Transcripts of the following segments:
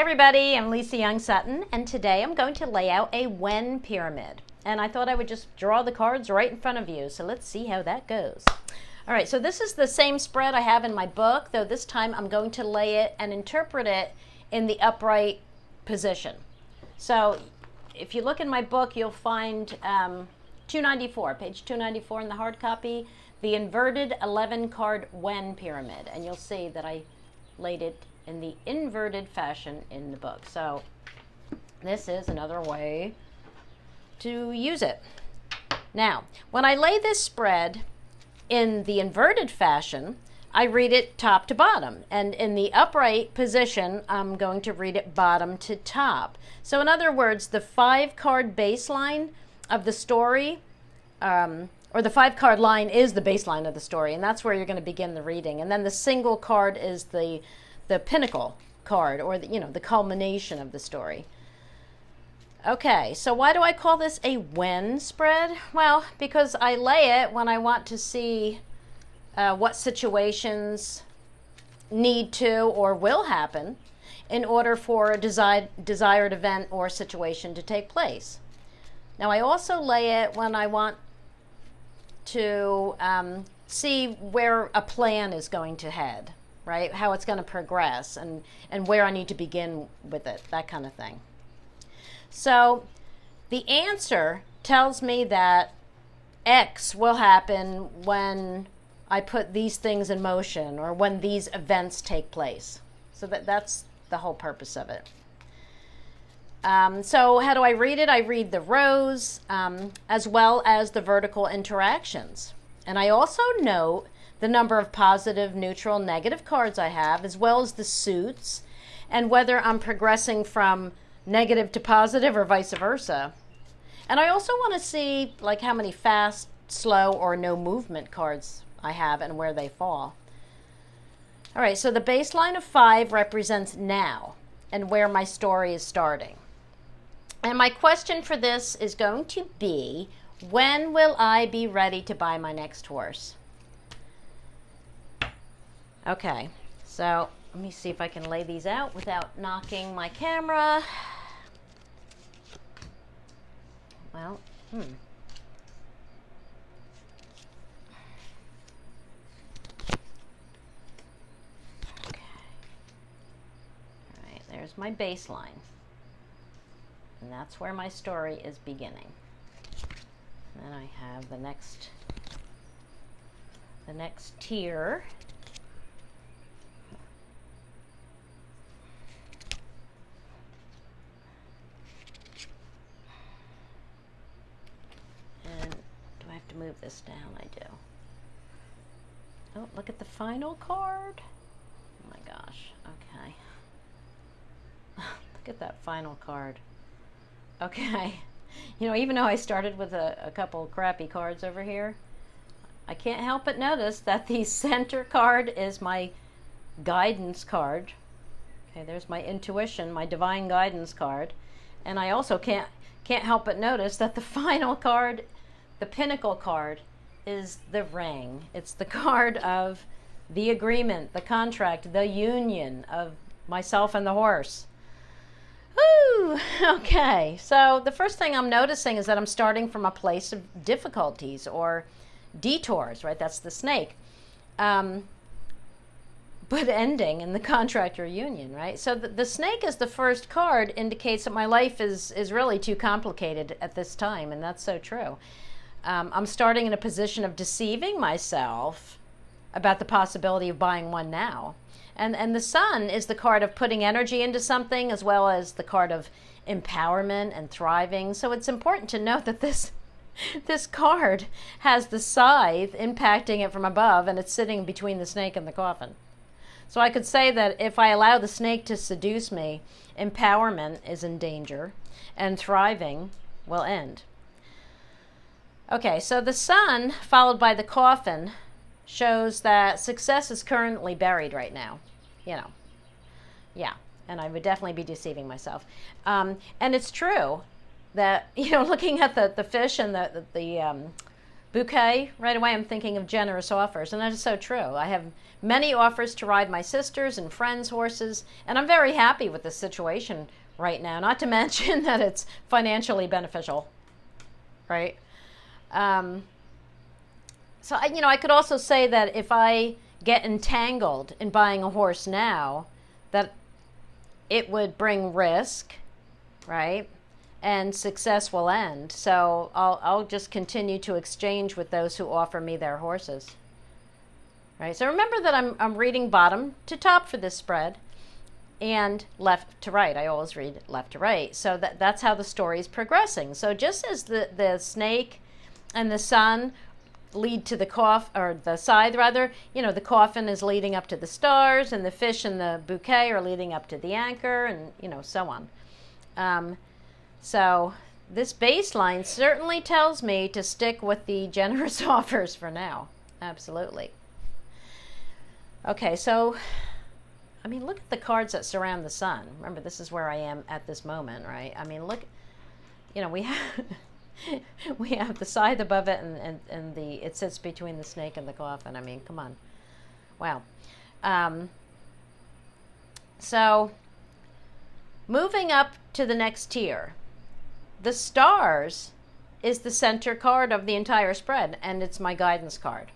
everybody, I'm Lisa Young Sutton, and today I'm going to lay out a when pyramid. And I thought I would just draw the cards right in front of you, so let's see how that goes. All right, so this is the same spread I have in my book, though this time I'm going to lay it and interpret it in the upright position. So if you look in my book, you'll find 294, page 294 in the hard copy, the inverted 11 card when pyramid, and you'll see that I laid it in the inverted fashion in the book. So this is another way to use it. Now, when I lay this spread in the inverted fashion, I read it top to bottom, and in the upright position, I'm going to read it bottom to top. So in other words, the 5-card baseline of the story, or the 5-card line is the baseline of the story, and that's where you're going to begin the reading. And then the single card is the pinnacle card, or the culmination of the story. Okay, so why do I call this a when spread? Well, because I lay it when I want to see what situations need to or will happen in order for a desired event or situation to take place. Now, I also lay it when I want to see where a plan is going to head, right? How it's going to progress and where I need to begin with it, that kind of thing. So the answer tells me that X will happen when I put these things in motion or when these events take place. So that's the whole purpose of it. So how do I read it? I read the rows as well as the vertical interactions. And I also note the number of positive, neutral, negative cards I have, as well as the suits, and whether I'm progressing from negative to positive or vice versa. And I also want to see like how many fast, slow, or no movement cards I have and where they fall. All right, so the baseline of 5 represents now and where my story is starting. And my question for this is going to be, when will I be ready to buy my next horse? Okay, so let me see if I can lay these out without knocking my camera. Well, Okay. All right, there's my baseline. And that's where my story is beginning. Then I have the next tier. And do I have to move this down? I do. Oh, look at the final card. Oh my gosh. Okay. Look at that final card. Okay, even though I started with a couple crappy cards over here, I can't help but notice that the center card is my guidance card. Okay, there's my intuition, my divine guidance card. And I also can't help but notice that the final card, the pinnacle card, is the ring. It's the card of the agreement, the contract, the union of myself and the horse. Woo! Okay, so the first thing I'm noticing is that I'm starting from a place of difficulties or detours, right? That's the snake. But ending in the contract or union, right? So the snake as the first card indicates that my life is really too complicated at this time, and that's so true. I'm starting in a position of deceiving myself about the possibility of buying one now. And the sun is the card of putting energy into something, as well as the card of empowerment and thriving. So it's important to note that this card has the scythe impacting it from above, and it's sitting between the snake and the coffin. So I could say that if I allow the snake to seduce me, empowerment is in danger, and thriving will end. Okay, so the sun, followed by the coffin, shows that success is currently buried right now. Yeah, and I would definitely be deceiving myself. And it's true that, looking at the fish and bouquet, right away I'm thinking of generous offers, and that is so true. I have many offers to ride my sisters' and friends' horses, and I'm very happy with the situation right now, not to mention that it's financially beneficial, right? So, I could also say that if I get entangled in buying a horse now, that it would bring risk, right? And success will end. So I'll just continue to exchange with those who offer me their horses. Right? So remember that I'm reading bottom to top for this spread and left to right. I always read left to right. So that's how the story is progressing. So just as the snake and the sun lead to the the scythe rather, the coffin is leading up to the stars, and the fish and the bouquet are leading up to the anchor, and so on. So this baseline certainly tells me to stick with the generous offers for now. Absolutely. Okay, so look at the cards that surround the sun. Remember, this is where I am at this moment, right? Look, we have we have the scythe above it, and it sits between the snake and the coffin. Come on. Wow. So moving up to the next tier, the stars is the center card of the entire spread, and it's my guidance card.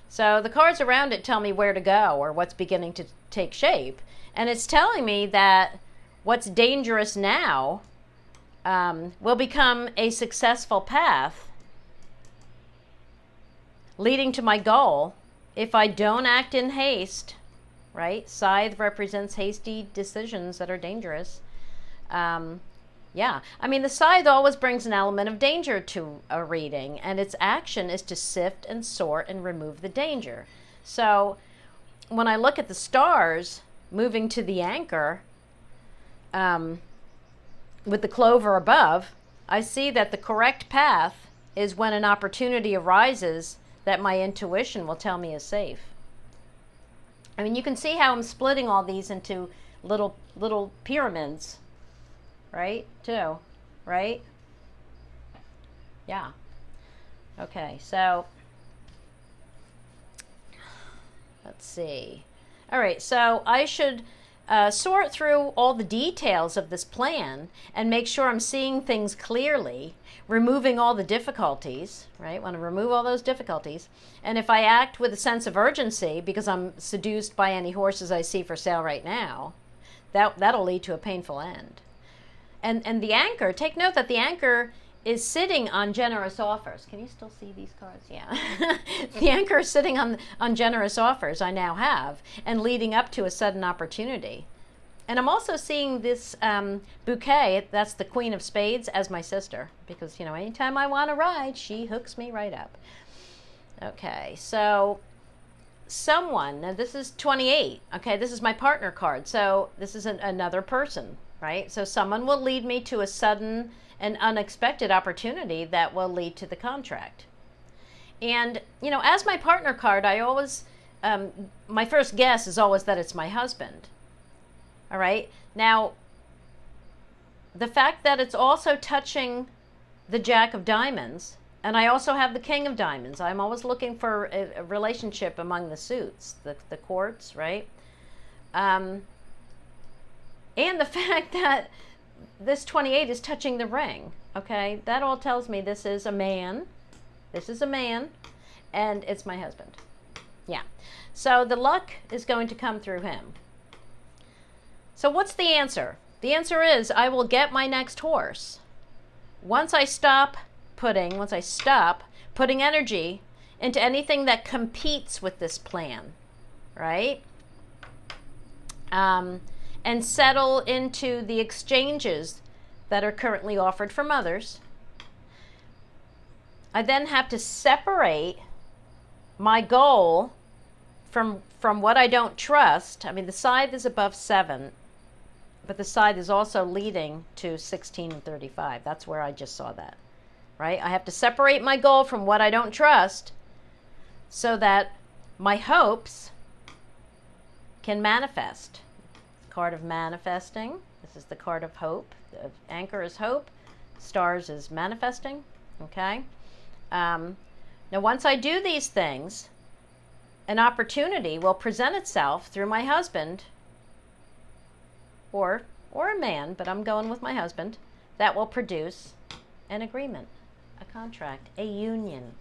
So the cards around it tell me where to go or what's beginning to take shape. And it's telling me that what's dangerous now will become a successful path leading to my goal if I don't act in haste, right? Scythe represents hasty decisions that are dangerous. Yeah, the scythe always brings an element of danger to a reading, and its action is to sift and sort and remove the danger. So when I look at the stars moving to the anchor with the clover above, I see that the correct path is when an opportunity arises that my intuition will tell me is safe. You can see how I'm splitting all these into little pyramids. Right? Too. Right? Yeah. Okay, so let's see. All right, so I should sort through all the details of this plan and make sure I'm seeing things clearly, removing all the difficulties, right? Want to remove all those difficulties. And if I act with a sense of urgency because I'm seduced by any horses I see for sale right now, that'll lead to a painful end. And the anchor, take note that the anchor is sitting on generous offers. Can you still see these cards? Yeah. The anchor is sitting on generous offers I now have and leading up to a sudden opportunity. And I'm also seeing this bouquet, that's the Queen of Spades, as my sister. Because, anytime I want to ride, she hooks me right up. Okay, so someone, now this is 28. Okay, this is my partner card. So this is another person. Right? So someone will lead me to a sudden and unexpected opportunity that will lead to the contract. And, as my partner card, I always, my first guess is always that it's my husband. All right? Now, the fact that it's also touching the Jack of Diamonds, and I also have the King of Diamonds. I'm always looking for a relationship among the suits, the courts, right? And the fact that this 28 is touching the ring, okay? That all tells me this is a man. This is a man, and it's my husband. Yeah. So the luck is going to come through him. So what's the answer? The answer is I will get my next horse. Once I stop putting energy into anything that competes with this plan, right? And settle into the exchanges that are currently offered from others. I then have to separate my goal from what I don't trust. The scythe is above 7, but the scythe is also leading to 16 and 35. That's where I just saw that, right? I have to separate my goal from what I don't trust so that my hopes can manifest. Card of manifesting. This is the card of hope. The anchor is hope. Stars is manifesting. Okay. Now, once I do these things, an opportunity will present itself through my husband or a man, but I'm going with my husband, that will produce an agreement, a contract, a union.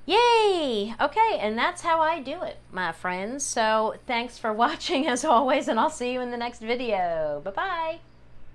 Yay! Okay, and that's how I do it, my friends. So thanks for watching as always, and I'll see you in the next video. Bye-bye.